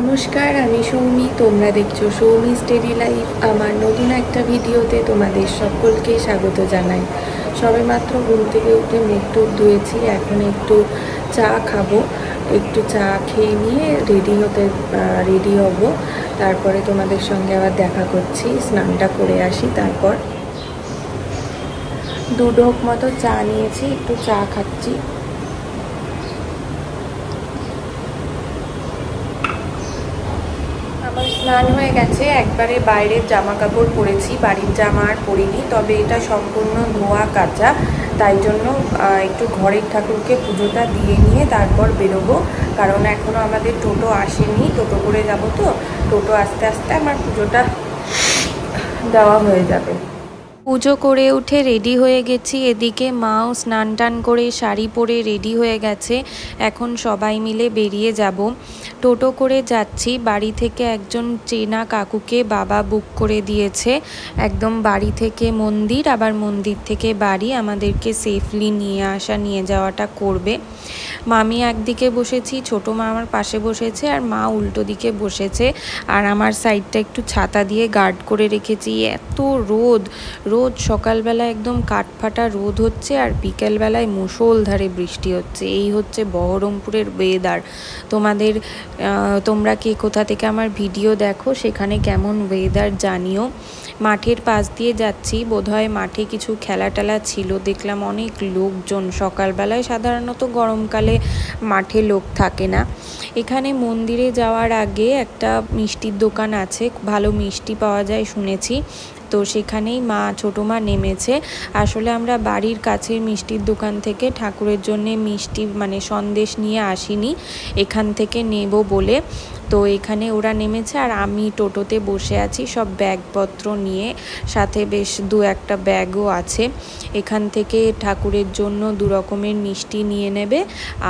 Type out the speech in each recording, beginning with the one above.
নমস্কার, আমি সৌমি। তোমরা দেখছো সৌমিস ডেইলি লাইফ। আমার নতুন একটা ভিডিওতে তোমাদের সকলকে স্বাগত জানাই। সবে মাত্র ঘুম থেকে উঠে মুখ টুক ধুয়েছি, এখন একটু চা খাবো। একটু চা খেয়ে নিয়ে রেডি হব। তারপরে তোমাদের সঙ্গে আবার দেখা করছি, স্নানটা করে আসি। তারপর 2 ঢোক মতো চা নিয়েছি, একটু চা খাচ্ছি। আমার স্নান হয়ে গেছে, একবারে বাইরের জামা কাপড় পরেছি, বাড়ির জামা আর পরিনি। তবে এটা সম্পূর্ণ ধোয়া কাচা, তাই জন্য একটু ঘরের ঠাকুরকে পুজোটা দিয়ে নিয়ে তারপর বেরোবো। কারণ এখনও আমাদের টোটো আসেনি, টোটো করে যাব, তো টোটো আস্তে আস্তে আমার পুজোটা দেওয়া হয়ে যাবে। পুজো করে উঠে রেডি হয়ে গেছি। এদিকে মাও স্নান টান করে শাড়ি পরে রেডি হয়ে গেছে। এখন সবাই মিলে বেরিয়ে যাব। টোটো করে যাচ্ছি। বাড়ি থেকে একজন চেনা কাকুকে বাবা বুক করে দিয়েছে। একদম বাড়ি থেকে মন্দির, আবার মন্দির থেকে বাড়ি, আমাদেরকে সেফলি নিয়ে যাওয়াটা করবে। মামি একদিকে বসেছি, ছোটো মা আমার পাশে বসেছে, আর মা উল্টো দিকে বসেছে। আর আমার সাইডটা একটু ছাতা দিয়ে গার্ড করে রেখেছি। এত রোদ সকালবেলা একদম কাঠফাটা রোদ হচ্ছে, আর বিকেলবেলায় মুষলধারে বৃষ্টি হচ্ছে। এই হচ্ছে বহরমপুরের ওয়েদার। তোমরা কে কোথা থেকে আমার ভিডিও দেখো, সেখানে কেমন ওয়েদার জানিও। মাঠের পাশ দিয়ে যাচ্ছি, বোধহয় মাঠে কিছু খেলা টেলা ছিল, দেখলাম অনেক লোকজন। সকালবেলায় সাধারণত গরমকালে মাঠে লোক থাকে না। এখানে মন্দিরে যাওয়ার আগে একটা মিষ্টির দোকান আছে, ভালো মিষ্টি পাওয়া যায় শুনেছি, তো সেখানেই ছোটো মা নেমেছে। আসলে আমরা বাড়ির কাছের মিষ্টির দোকান থেকে ঠাকুরের জন্যে মিষ্টি মানে সন্দেশ নিয়ে আসিনি, এখান থেকে নেব বলে। তো এখানে ওরা নেমেছে, আর আমি টোটোতে বসে আছি সব ব্যাগপত্র নিয়ে, সাথে বেশ 2-1টা ব্যাগও আছে। এখান থেকে ঠাকুরের জন্য 2 রকমের মিষ্টি নিয়ে নেবে,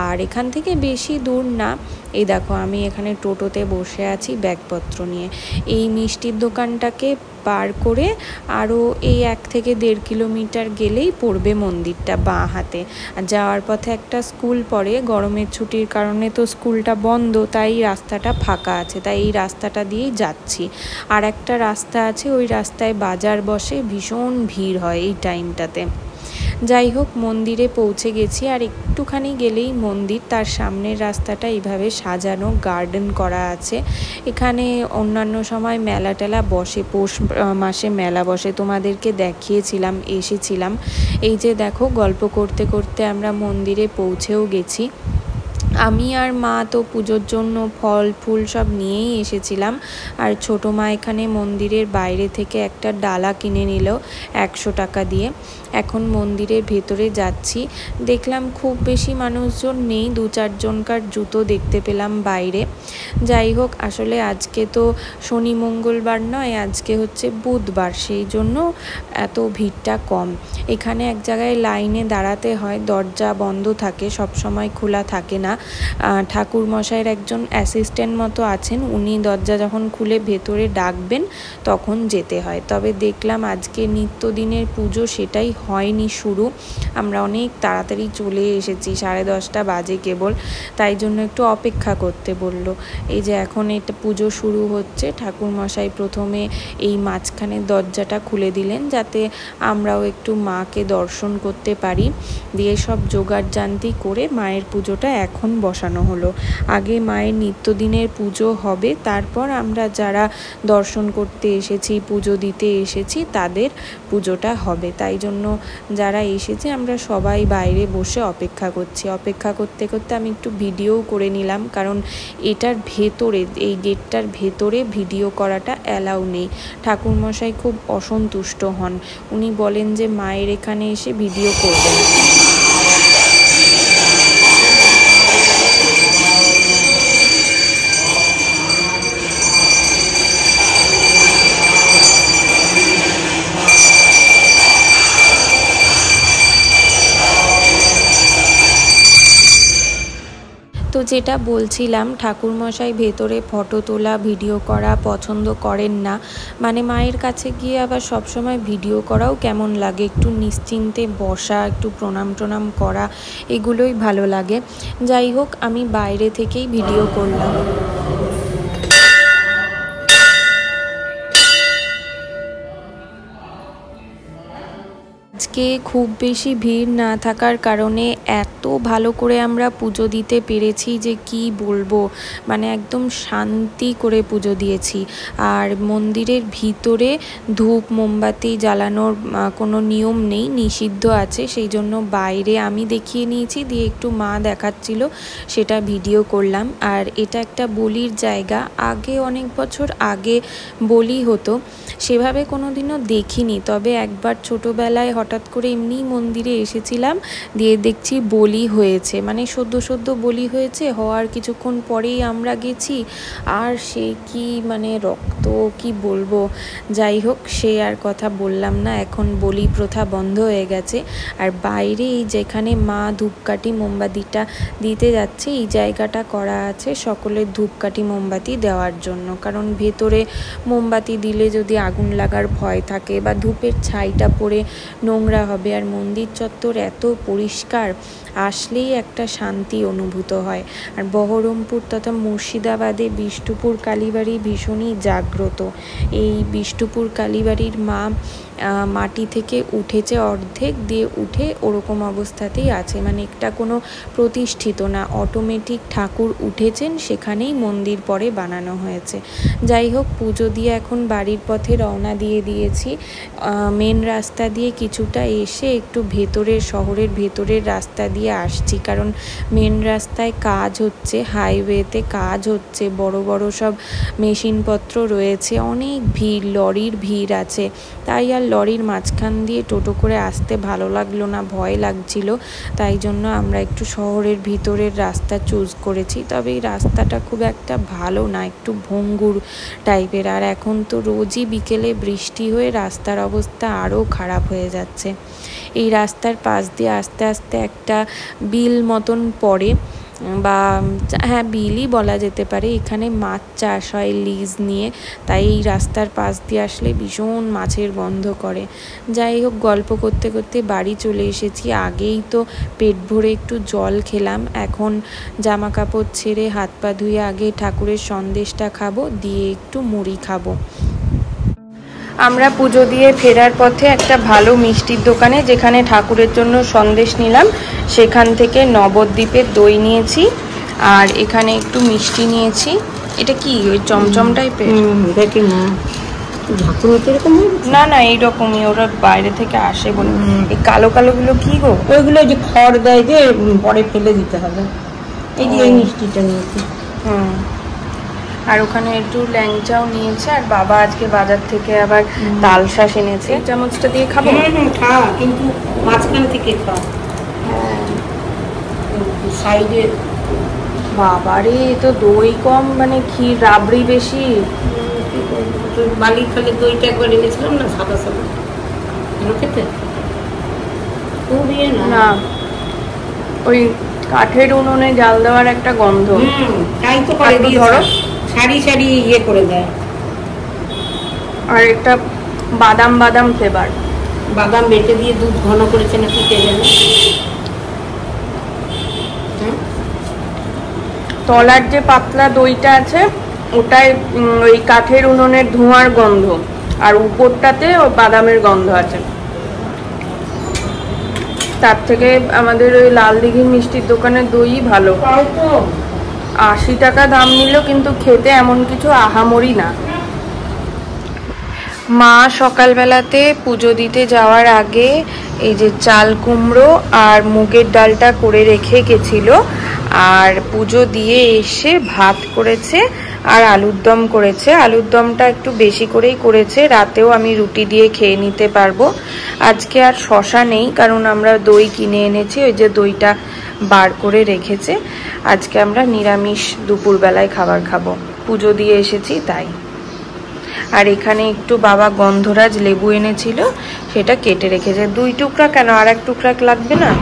আর এখান থেকে বেশি দূর না। এই দেখো, আমি এখানে টোটোতে বসে আছি ব্যাগপত্র নিয়ে। এই মিষ্টির দোকানটাকে পার করে আরও এই 1 থেকে 1.5 কিলোমিটার গেলেই পড়বে মন্দিরটা বাঁ হাতে। আর যাওয়ার পথে একটা স্কুল পড়ে, গরমের ছুটির কারণে তো স্কুলটা বন্ধ, তাই রাস্তাটা ফাঁকা আছে, তাই এই রাস্তাটা দিয়েই যাচ্ছি। আর একটা রাস্তা আছে, ওই রাস্তায় বাজার বসে, ভীষণ ভিড় হয় এই টাইমটাতে। যাই হোক, মন্দিরে পৌঁছে গেছি, আর একটুখানি গেলেই মন্দির। তার সামনের রাস্তাটা এইভাবে সাজানো, গার্ডেন করা আছে। এখানে অন্যান্য সময় মেলা টেলা বসে, পৌষ মাসে মেলা বসে, তোমাদেরকে দেখিয়েছিলাম, এসেছিলাম। এই যে দেখো, গল্প করতে করতে আমরা মন্দিরে পৌঁছেও গেছি। আমি আর মা তো পুজোর জন্য ফল ফুল সব নিয়েই এসেছিলাম, আর ছোটো মা এখানে মন্দিরের বাইরে থেকে একটা ডালা কিনে নিল 100 টাকা দিয়ে। এখন মন্দিরের ভেতরে যাচ্ছি। দেখলাম খুব বেশি মানুষজন নেই, 2-4 জনকার জুতো দেখতে পেলাম বাইরে। যাই হোক, আসলে আজকে তো শনি মঙ্গলবার নয়, আজকে হচ্ছে বুধবার, সেই জন্য এত ভিড়টা কম। এখানে এক জায়গায় লাইনে দাঁড়াতে হয়, দরজা বন্ধ থাকে, সব সময় খোলা থাকে না। ঠাকুর মশাইয়ের একজন অ্যাসিস্ট্যান্ট মতো আছেন, উনি দরজা যখন খুলে ভেতরে ডাকবেন তখন যেতে হয়। তবে দেখলাম আজকে নিত্যদিনের পুজো সেটাই হয়নি শুরু, আমরা অনেক তাড়াতাড়ি চলে এসেছি, 10:30 বাজে কেবল, তাই জন্য একটু অপেক্ষা করতে বলল। এই যে এখন এটা পুজো শুরু হচ্ছে, ঠাকুর মশাই প্রথমে এই মাঝখানের দরজাটা খুলে দিলেন, যাতে আমরাও একটু মাকে দর্শন করতে পারি। দিয়ে সব জোগাড়জান্তি করে মায়ের পুজোটা এখন বসানো হলো। আগে মায়ের নিত্যদিনের পুজো হবে, তারপর আমরা যারা দর্শন করতে এসেছি, পুজো দিতে এসেছি, তাদের পুজোটা হবে। তাই জন্য যারা এসেছে আমরা সবাই বাইরে বসে অপেক্ষা করছি। অপেক্ষা করতে করতে আমি একটু ভিডিও করে নিলাম, কারণ এটার ভেতরে, এই গেটটার ভেতরে ভিডিও করাটা অ্যালাউ নেই। ঠাকুরমশাই খুব অসন্তুষ্ট হন, উনি বলেন যে মায়ের এখানে এসে ভিডিও করবেন। তো যেটা বলছিলাম, ঠাকুরমশাই ভেতরে ফটো তোলা, ভিডিও করা পছন্দ করেন না। মানে মায়ের কাছে গিয়ে আবার সবসময় ভিডিও করাও কেমন লাগে, একটু নিশ্চিন্তে বসা, একটু প্রণাম করা, এগুলোই ভালো লাগে। যাই হোক, আমি বাইরে থেকেই ভিডিও করলাম। আজকে খুব বেশি ভিড় না থাকার কারণে এত ভালো করে আমরা পুজো দিতে পেরেছি যে কি বলবো, মানে একদম শান্তি করে পুজো দিয়েছি। আর মন্দিরের ভিতরে ধূপ মোমবাতি জ্বালানোর কোনো নিয়ম নেই, নিষিদ্ধ আছে, সেই জন্য বাইরে আমি দেখিয়ে নিয়েছি, দিয়ে একটু মা দেখাচ্ছিল সেটা ভিডিও করলাম। আর এটা একটা বলির জায়গা, আগে অনেক বছর আগে বলি হতো, সেভাবে কোনোদিনও দেখিনি, তবে একবার ছোটোবেলায় হঠাৎ করে এমনি মন্দিরে এসেছিলাম, দিয়ে দেখছি বলি হয়েছে, মানে সদ্য বলি হয়েছে, হওয়ার কিছুক্ষণ পরেই আমরা গেছি, আর সে কি মানে রক্ত, কি বলবো, যাই হোক সে আর কথা বললাম না। এখন বলি প্রথা বন্ধ হয়ে গেছে। আর বাইরে এই যেখানে মা ধূপকাঠি মোমবাতিটা দিতে যাচ্ছে, এই জায়গাটা করা আছে সকলের ধূপকাঠি মোমবাতি দেওয়ার জন্য, কারণ ভেতরে মোমবাতি দিলে যদি আগুন লাগার ভয় থাকে বা ধূপের ছাইটা পড়ে নোংরা হবে। আর মন্দির চত্বর এত পরিষ্কার, আসলেই একটা শান্তি অনুভূত হয়। আর বহরমপুর তথা মুর্শিদাবাদে বিষ্ণুপুর কালীবাড়ি ভীষণই জাগ্রত। এই বিষ্ণুপুর কালীবাড়ির মা মাটি থেকে উঠেছে অর্ধেক, দিয়ে উঠে ওরকম অবস্থাতেই আছে, মানে একটা কোনো প্রতিষ্ঠিত না, অটোমেটিক ঠাকুর উঠেছেন, সেখানেই মন্দির পরে বানানো হয়েছে। যাই হোক, পুজো দিয়ে এখন বাড়ির পথে রওনা দিয়ে দিয়েছি। মেন রাস্তা দিয়ে কিছুটা এসে একটু ভেতরের শহরের ভেতরের রাস্তা দিয়ে আসছি, কারণ মেন রাস্তায় কাজ হচ্ছে, হাইওয়েতে কাজ হচ্ছে, বড় বড় সব মেশিনপত্র রয়েছে, অনেক ভিড়, লরির ভিড় আছে, তাই আর লরির মাঝখান দিয়ে টোটো করে আসতে ভালো লাগলো না, ভয় লাগছিল, তাই জন্য আমরা একটু শহরের ভিতরের রাস্তা চুজ করেছি। তবে এই রাস্তাটা খুব একটা ভালো না, একটু ভঙ্গুর টাইপের। আর এখন তো রোজই বিকেলে বৃষ্টি হয়ে রাস্তার অবস্থা আরও খারাপ হয়ে যাচ্ছে। এই রাস্তার পাশ দিয়ে আস্তে আস্তে একটা বিল মতন পড়ে, বা হ্যাঁ বিলই বলা যেতে পারে, এখানে মাছ চাষ হয় লিজ নিয়ে, তাই এই রাস্তার পাশ দিয়ে আসলে ভীষণ মাছের গন্ধ করে। যাই হোক, গল্প করতে করতে বাড়ি চলে এসেছি। আগেই তো পেট ভরে একটু জল খেলাম, এখন জামা কাপড় ছেড়ে হাত পা ধুয়ে আগে ঠাকুরের সন্দেশটা খাবো, দিয়ে একটু মুড়ি খাবো। আমরা পুজো দিয়ে ফেরার পথে একটা ভালো মিষ্টির দোকানে, যেখানে ঠাকুরের জন্য সন্দেশ নিলাম, সেখান থেকে নবদ্বীপের দই নিয়েছি, আর এখানে একটু মিষ্টি নিয়েছি। এটা কি ওই চমচম টাইপের? না না, এইরকমই, ওরা বাইরে থেকে আসে বলে। এই কালো কালোগুলো কি গো? ওইগুলো যে খড় দেয়, যে পরে ফেলে দিতে হবে। এই যে এই মিষ্টিটা নিয়েছি। আর ওখানে একটু ল্যাংচাও নিয়েছে, আর বাবা আজকে বাজার থেকে আবার তাল শাঁস এনেছে। চামচটা দিয়ে খাবো? খা, কিন্তু মাঝখান থেকে খা, সাইডে। বাবারে, তো দই কম, মানে ক্ষীর রাবড়ি বেশি। বালির খালে দইটা একবার এনেছিলাম না, সাদা সাদা, খেতে খুব ইয়ে না, ওই কাঠের উনুনে জাল দেওয়ার একটা গন্ধ। তাই তো করে দিয়ে ধরো, সারি সারি ইয়ে করে দেয়। আর একটা বাদাম বাদাম ফ্লেভার, বাদাম বেটে দিয়ে দুধ ঘন করেছে নাকি কে জানে। তলার যে পাতলা দইটা আছে, ওটায় ওই কাঠের উনুনের ধোঁয়ার গন্ধ, আর উপরটাতে ওই বাদামের গন্ধ আছে। তার থেকে আমাদের ওই লাল দিঘির মিষ্টির দোকানের দই ভালো। 80 টাকা দাম নিল, কিন্তু খেতে এমন কিছু আহামরি না। মা সকালবেলাতে পুজো দিতে যাওয়ার আগে এই যে চাল কুমড়ো আর মুগের ডালটা করে রেখে গেছিল, আর পুজো দিয়ে এসে ভাত করেছে আর আলুর দম করেছে। আলুর দমটা একটু বেশি করেই করেছে, রাতেও আমি রুটি দিয়ে খেয়ে নিতে পারবো। আজকে আর শশা নেই, কারণ আমরা দই কিনে এনেছি, ওই যে দইটা বার করে রেখেছে। আজকে আমরা নিরামিষ দুপুরবেলায় খাবার খাবো, পুজো দিয়ে এসেছি তাই। আর এখানে একটু বাবা গন্ধরাজ লেবু এনেছিল, সেটা কেটে রেখেছে। 2 টুকরা কেন, আর 1 টুকরা লাগবে না?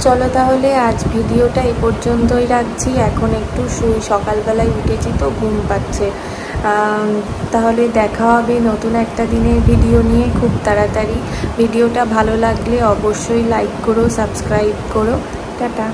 চলো তাহলে আজ ভিডিওটা এই পর্যন্তই রাখছি। এখন একটু শুই, সকালবেলায় উঠেছি তো ঘুম পাচ্ছে। তাহলে দেখা হবে নতুন একটা দিনের ভিডিও নিয়ে খুব তাড়াতাড়ি। ভিডিওটা ভালো লাগলে অবশ্যই লাইক করো, সাবস্ক্রাইব করো। টাটা।